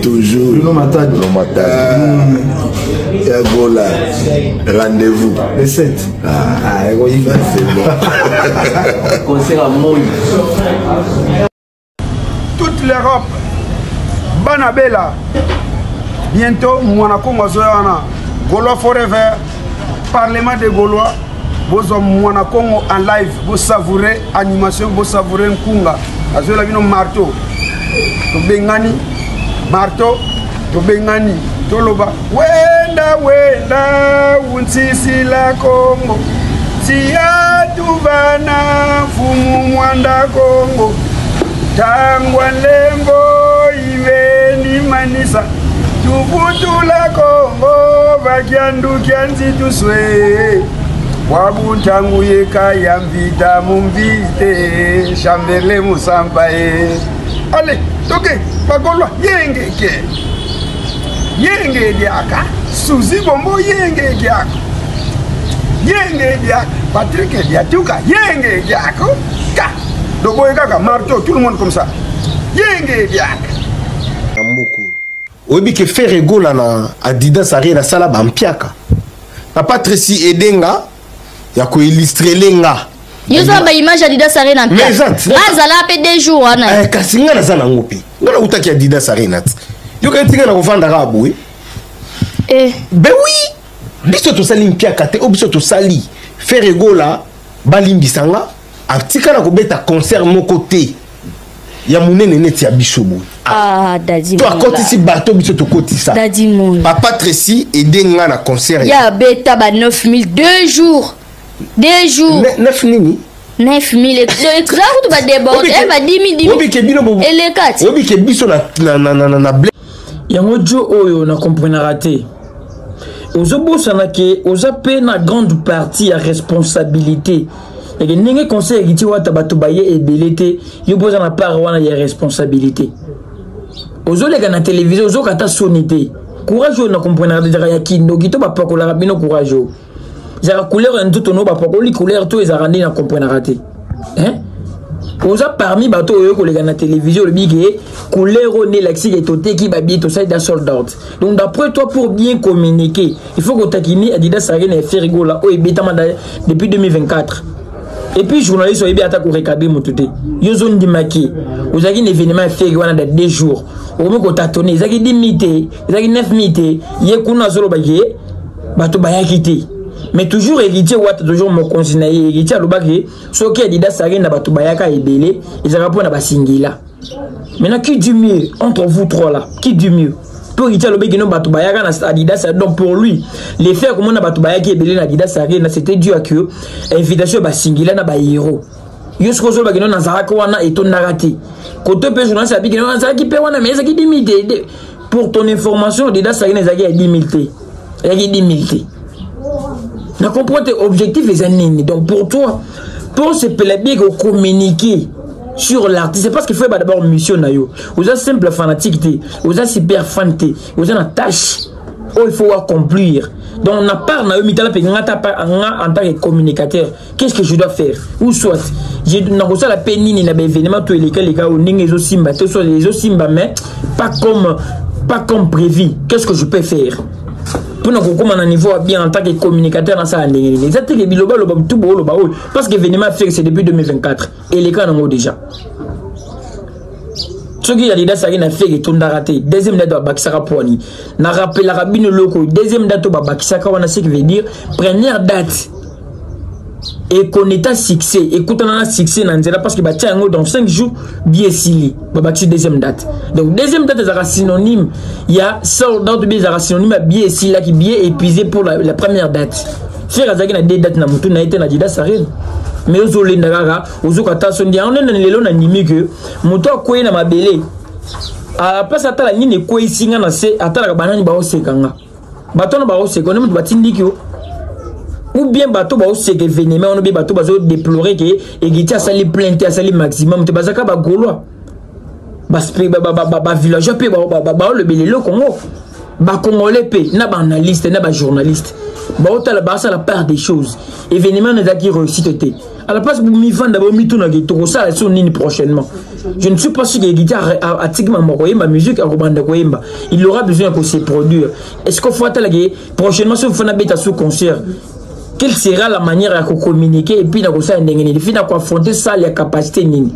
Toujours. Gola. Rendez-vous. Le 7. C'est bon. Toute l'Europe. Banabella. Bientôt, Monaco Zoana. Gaulois Forever. Parlement des Gaulois. Vous Monaco en live. Vous savourez animation. Vous savourez Nkunga. Azola vino marteau. To Bengani. Marteau. To Bengani. Toloba. Wenda unsisi la Congo. Siya tuvana fumu mwanda Congo. Tangwa lembo ivendi manisa. Tubutu la Congo. Vakiandu kianzi tuswe. Wabutangu yeka yamvita mumvite. Chamberlain musampae. Allez, toke, bagolwa, yengeke. Yenge diaka, Suzy Bombo yenge diaka. Yenge diaka, Patrick Diatuka, yenge diaka. Ka, Doboy Kaka, marteau, tout le monde comme ça. Yenge diaka. Obi ke faire ego na Adidas Arena sala bampiaka. Na Patrici Edenga ya ko illustrer lenga. Yozo ba image Adidas Arena mpia. Mazala pe des jours ana. Kasinga na zana ngopi. Ngala utaki Adidas Arena. Yo ka tinga na kovanda rabu ben oui. Biso to sali mpiaka te, obiso to sali faire ego la balimbisanga atika na ko beta concert moko te. Ya munene neti ya bishobo. Dadi. Toi côté si bateau biso to côté ça. Dadi mon. Papa Tracy et denga na concert. Ya beta ba 9000 2 jours. 2 jours. 9 nini? 9000 et là tout va déborder, elle va 10 000. Obi ke bino bobo. Et les 4. Obi ke biso na blé. Yango jo oyo na comprendre raté. Ozobosa na ke ozape na grande partie à responsabilité. Et ninge conseil qui tu wata bato baye ebelete yo boza na part wana ya responsabilité. Ozolega na télévision ozokata sonité. Courage na comprendre déjà ya kindo kito ba pakola rabino courage. Zara couleur en tout no ba pakoli couleur to ezarandi na comprendre raté. Hein? Oza parmi bato oyo kolega na télévision le bigé couleur ne l'axi et toté qui ba bien to side d'un soldat. Donc d'après toi pour bien communiquer, il faut que takini Adidas Arena faire rigola o ebetama depuis 2024. Et puis journaliste oyebi ata ko rekabe motuté. Yo zone di maki. Ozaki un événement fait wana de 2 jours. Omo ko tatone, ezaki 10 mité, ezaki 9 mité, ye kuna zolo baye bato bayakité. Mais toujours héritier wat toujours mo consigné héritier lobaki soki Adidas Arena bato bayaka ebele, ezaka pona basingila. Maintenant qui dit mieux entre vous trois là? Qui dit mieux? Pour héritier lobaki no bato bayaka na Adidas, donc pour lui les faire comme on a bato bayaki ebele na Adidas Arena, c'était dû à que invitation basingila na ba héros. Yo ce que zo bagino na zaraka wana et ton narraté. Côté pe journaliste a dit que na zaraki pe wana mais ezaki 10 000. Pour ton information Adidas Arena ezaki 10 000. Ezaki 10 000. Na comprendre objectif les années. Donc pour toi, pour se plaire bien que communiquer sur l'artiste, c'est parce qu'il faut d'abord mission na yo. Vous êtes simple fanatique, vous êtes super fan, vous êtes une tâche où il faut accomplir. Donc on a part na yo mitala pe ngata en tant que communicateur, qu'est-ce que je dois faire? Ou soit j'ai na reçu la penini na événement tous les gars au ninge zo simba, tout soit les zo simba mais pas comme prévu. Qu'est-ce que je peux faire? Pour nous comment on niveau bien en tant que communicateur dans ça exactement que biloba loba tout beau loba parce que l'événement fait c'est depuis 2024 et les cas n'ont déjà ce qui a dit ça qui n'a fait que tout n'a raté deuxième date bakisaka poani na rappel la rabine loco deuxième date bakisaka wana ce qui veut dire première date et qu'on est à succès écoute on a succès nanzela parce que bah tiens dans 5 jours bien sili babaki deuxième date donc deuxième date est synonyme il y a soldat de bien synonyme à bien sili là qui bien épuisé pour la première date faire azaki na deux dates na mutu na été na Adidas Arena mais aux olendaka aux okata sondi on est lelo na nimi que mutu akoye na mabele à la place atala nini ko isinga na se atala banani ba osekanga bato na ba oseka on mutu batindiki ou bien bateau ba aussi que vénément on bien bateau bazo déplorer que et a sali plainte a sali maximum te bazaka ba gaulois ba villageois pe ba le belelo Congo ba congolais pe na ba analyste na ba journaliste ba otala ba ça la part des choses événement n'a qui réussite té à la place mi vendre d'abord mi tout na to ça sur nini prochainement je ne suis pas sûr que guitare a tigma ma musique a robanda koyemba il aura besoin de se produire est-ce qu'on faut attendre prochainement si vous faites un bêta sous concert quelle sera la manière à communiquer et puis na ko ça ndengeni il faut na ko affronter ça la capacité nini.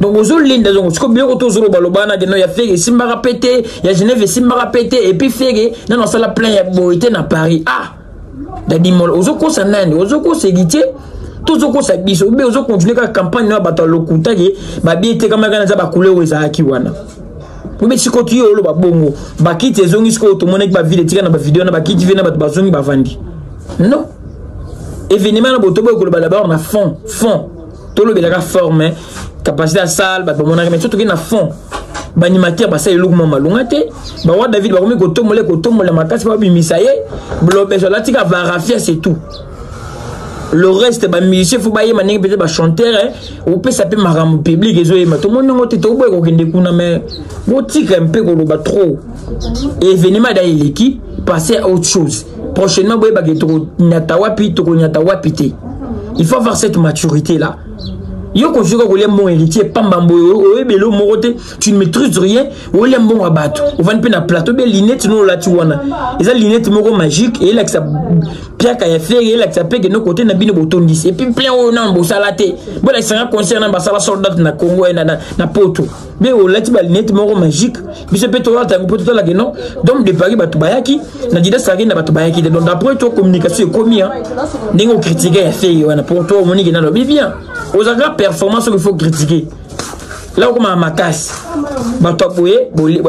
Donc aux autres lignes donc ce que bien autour de balobana de no ya fait simba répété ya Genève simba répété et puis fait non ça la plein ya boité na Paris ah d'adimol aux autres ça nani aux autres c'est guité tous autres ça biso mais aux autres continuer la campagne na bato lokuta ke ba biete kama kana za ba couleur za ki wana mais si continue lo ba bongo ba kiti zongi sko to moneki ba vidéo tika na ba vidéo na ba kiti vena bato bazongi ba vandi non événement na boto boy ko ba d'abord na fond tout le belaka forme capacité à salle ba mon mais surtout qui na fond ba animateur ba ça le look malunga te ba wa David ba komi ko tomola makasi ba bimisa ye blobe so la tika va rafia c'est tout le reste ba musicien faut ba ye maninga peut-être ba chanteur ou peut ça peut maram public ezo ye tout monde ngote to boy ko kende kuna mais bo tika un peu ko ba trop événement da l'équipe passer à autre chose prochainement boy ba to nyata wapi te il faut avoir cette maturité là. Yo ko joue ko mon héritier pambambo o ebelo morote tu ne maîtrises rien o le bon abato o van pe na plateau be linette no la tiwana eza linette moko magique et là que ça piaka ya faire et là que ça pe que no côté na bino botondisi et puis plein o na mbo salate bo la sanga concert na basala soldat na Congo na poto be o la ti ba linette moko magique biso pe to la tango poto la que non donc de Paris batu bayaki na dida sari na batu bayaki donc d'après toi communication commis hein ningo critiquer ya faire wana pour toi monique na lo bien aux agrès performance qu'il faut critiquer. Là, comme à Makas,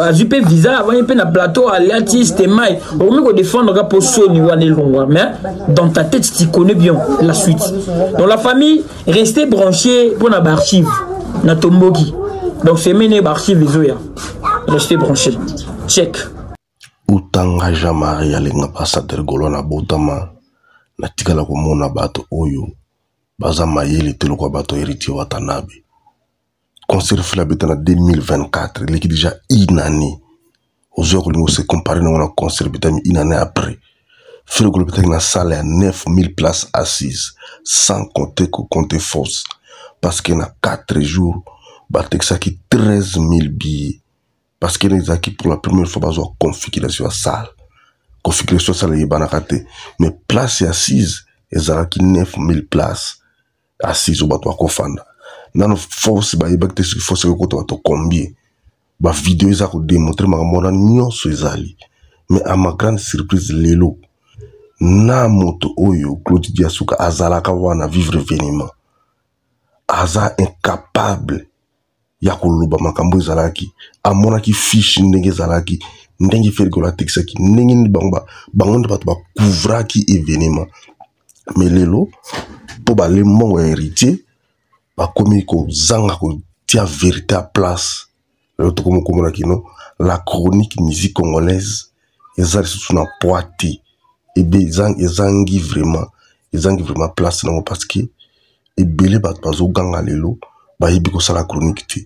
Azupé visa, avant un peu na plateau, à l'artiste, maille, on peut défendre pour Sony ou mais dans ta tête, tu connais bien la suite. Donc la famille, restez branchée pour la archive, na Tomboki. Donc c'est mené archive les oya. Restez branchés. Check. Utanga Jamari, alinga passateur Golona Botama, na tika ko mona bato oyo. Baza mayeli te lokwa bato héritier watanabe concert fait la bête en 2024 il est déjà une année aux heures où se comparer dans un concert bête une année après fait le bête dans salle à 9000 places assises sans compter que compter fausse parce qu'il y a 4 jours batexa qui 13 000 billets parce qu'il y a qui pour la première fois bazo configuration salle salle est banakate mais place assise ezala qui 9000 places assise au bateau à Kofanda. Nano force ba yebakte sur force ko to bateau combien ba vidéo za ko démontrer ma mona nyonso ezali mais à ma grande surprise lelo na moto oyo Claude Diasuka azalaka wana vivre événement aza incapable ya koloba makambo ezalaki amona ki fiche ndenge ezalaki ndenge fergola texaki ndenge bango bato ba couvra ki événement mais lelo pour les mon héritier ba komi ko zanga ko tia vérité à place l'autre comme kino la chronique musique congolaise ezali sous na poiti et ezangi vraiment place non parce que et belé ba bazo ganga lelo ba yibi ko sala chronique te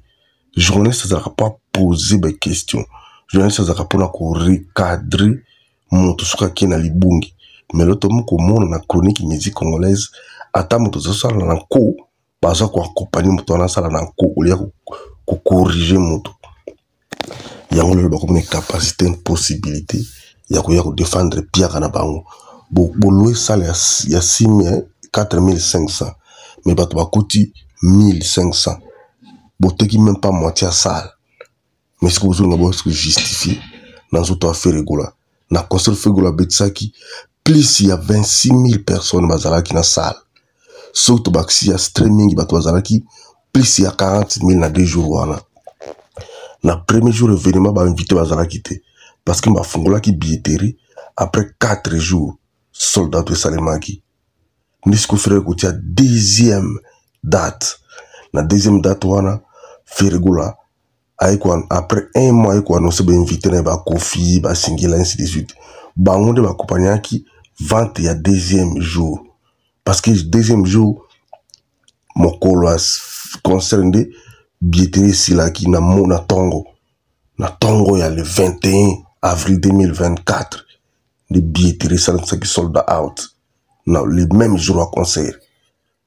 journaliste ça pas poser des questions journaliste ça pas ko recadrer mon tout ce qui na libungi mais l'autre ko mon na chronique musique congolaise ata moto zosala na ko baza ko accompagner moto na sala na ko olia ko corriger moto yango le ba comme une capacité une possibilité ya ko défendre Pierre na bango bo louer sala ya 4500 mais bato ba koti 1500 bo teki même pas moitié salle mais ce que vous avez besoin justifier dans auto affaire régulière na concert fegola betsaki plus il y a 26 000 personnes bazala qui na salle surtout baxi ya streaming bato bazalaki plus il y a 40 000 na 2 jours wana na premier jour événement ba invité bazalaki te parce que ba fungola ki billetterie après 4 jours soldat de salemaki nisco frère ko tia deuxième date na deuxième date wana fergola après un mois ko annoncer ba invité na ba Kofi ba Singila ainsi de suite bango de ba compagnie vente ya deuxième jour parce que deuxième jour mon colo concerné billetterie si la qui na tongo ya le 21 avril 2024, les billetteries sont sold out. Non, les mêmes jours à concert.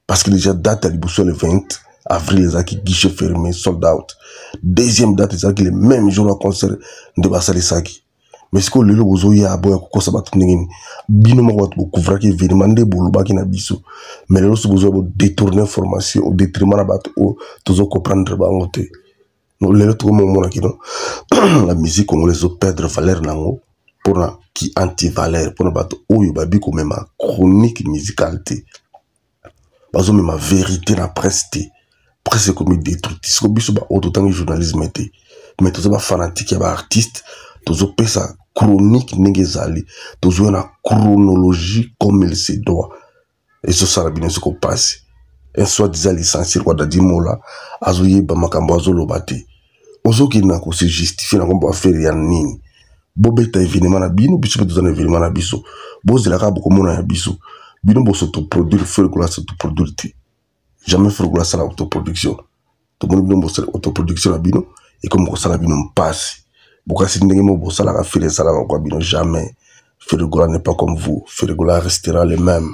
Parce que déjà, date à l'Ibousso le 20 avril, les acquis guichet fermé, sold out. Deuxième date, les acquis les mêmes jours à concert de Bassali Saki. Mais ce que le logo ya boya ko ça bat ngini bino ma wat ko couvrir ki événement de boluba ki na biso mais le logo besoin de détourner information au détriment na bat o tozo comprendre ba ngote no le to mo mona ki no la musique congolaise perdre valeur nango pour qui anti valeur pour na bat o yo babi ko même chronique musicalité bazo même vérité na presse presque comme détruit ce ko biso ba autant que journalisme était mais tozo ba fanatique ba artiste tozo pesa chronique n'engezali tozo una chronologie comme il se doit et ce sera bien ce qu'on passe et soit disant licencié quoi dadi mola azoye ba makambo azolobate ozo ki na ko se justifier na kombo affaire ya nini bobeta événement na bino biso beto na événement na biso bozela ka boko mona ya biso bino bo s'autoproduire faire quoi s'autoproduire jamais faire quoi ça l'autoproduction to bino bino bo autoproduction na bino et comme ko ça la bino passe. Pourquoi si nous avons ça la faire ça la quoi bino jamais Ferregola n'est pas comme vous Ferregola restera le même